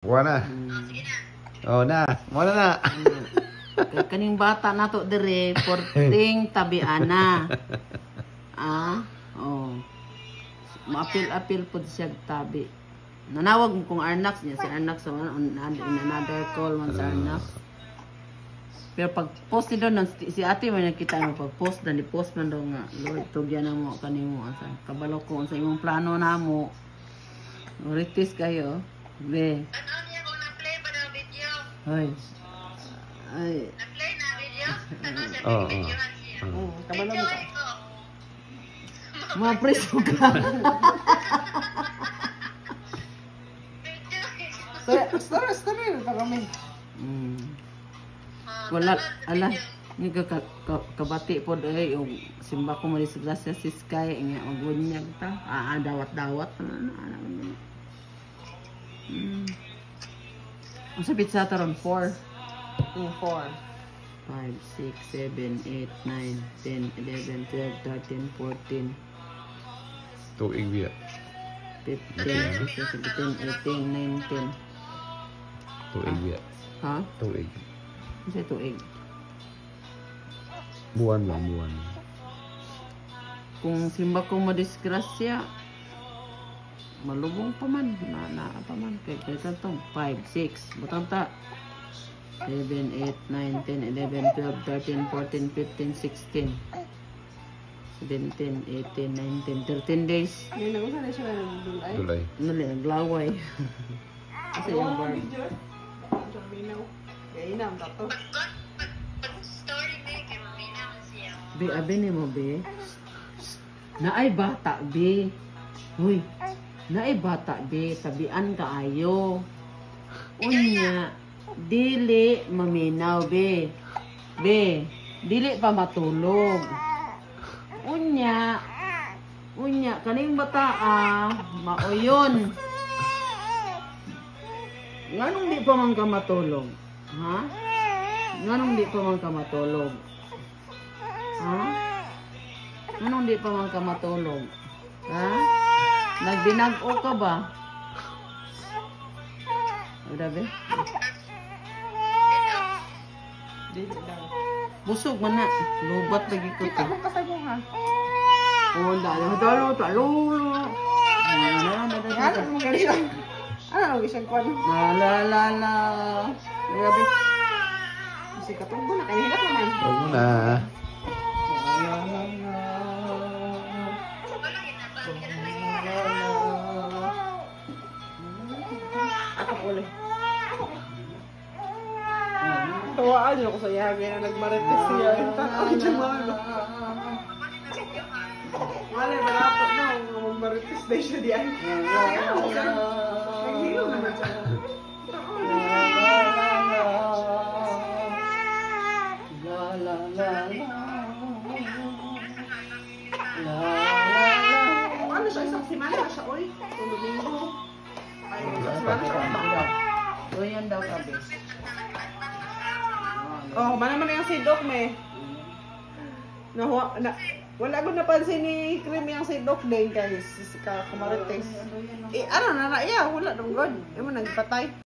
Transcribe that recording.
Buwan na. Oh na, mo na. Kaning bata nato dire porting tabiana. Oh. Maapil-apil pud siya tabi. Nanawag mo kung Arnax niya, si Arnax sa another call man sa Arnax. Pero pag post ni doon, si ate may nakita mo pag post na ni-post man daw nga, Lord, tugyan na mo kanimo asa. Kabalo ko sa imong plano namo. Ritis kayo. Be. Ano niya kung na-play pa na video? Ay. Na-play na video? Ano siya Oo, videohan siya? Kabalo mo ka. Enjoy ko. Mga preso ka. Story ka kami. Wala, ala, ni kabati po dahil yung simba ko mali sa grasya si Sky, nga magunyag ta, dawat-dawat, ang sabit sa taron, 4. 5, 6, 7, 8, 9, 10, 11, 12, 13, 14, Tuig biya. 15, 16, 17, 18, 19. Tuig biya. Ha? Tuig. Kasi tuig. Buwan lang, buwan. Kung simba ko madisgrasya, malubong pa man, pa man, kaya itong 5, 6, butang ta, 7, 8, 9, 10, 11, 12, 13, 14, 15, 16, 17, 18, 19, 13 days. May nagusan na siya ng dulay. Tulay. Nali, naglaway. Kasi yung bar. Kaya inam dato. Pag-story na kay Mamina mo siya. Be, abi ni mo, be. Naay bata, be. Uy, naay bata, be. Tabian kaayo. Unya, dili maminaw, be. Be, dili pa matulog. Unya, kaning bata, maoyon. Nganong di pa man ka matulog? Ha? Nganong di pa man ka matulog? Ha? Nganong di pa man ka matulog? Ha? Nagbinag-o ka ba? Ada be? Dili daw. Busog man na. Lubat lagi ko Kita to. mo kasabo ha. Oh, dalo. Ano mo galila? Ano isang kwan? La. Grabe. Kasi katunggo na kay hirap naman. Huwag mo na. Ako ulit. Tawaan niyo ako sa yagi na nagmarites siya. Ako dyan mga Wala, malapot na. Magmarites na siya diyan. Naghilo naman siya. Ano siya? Isang simana na siya, oy. Domingo. Ay, isang simana siya. So, yan daw kabe. Oh, mana man yung si Doc, me. Wala ko napansin ni Cream yung si Doc din kasi kumarites. Ano na iya, wala nang god. Imo nagpatay.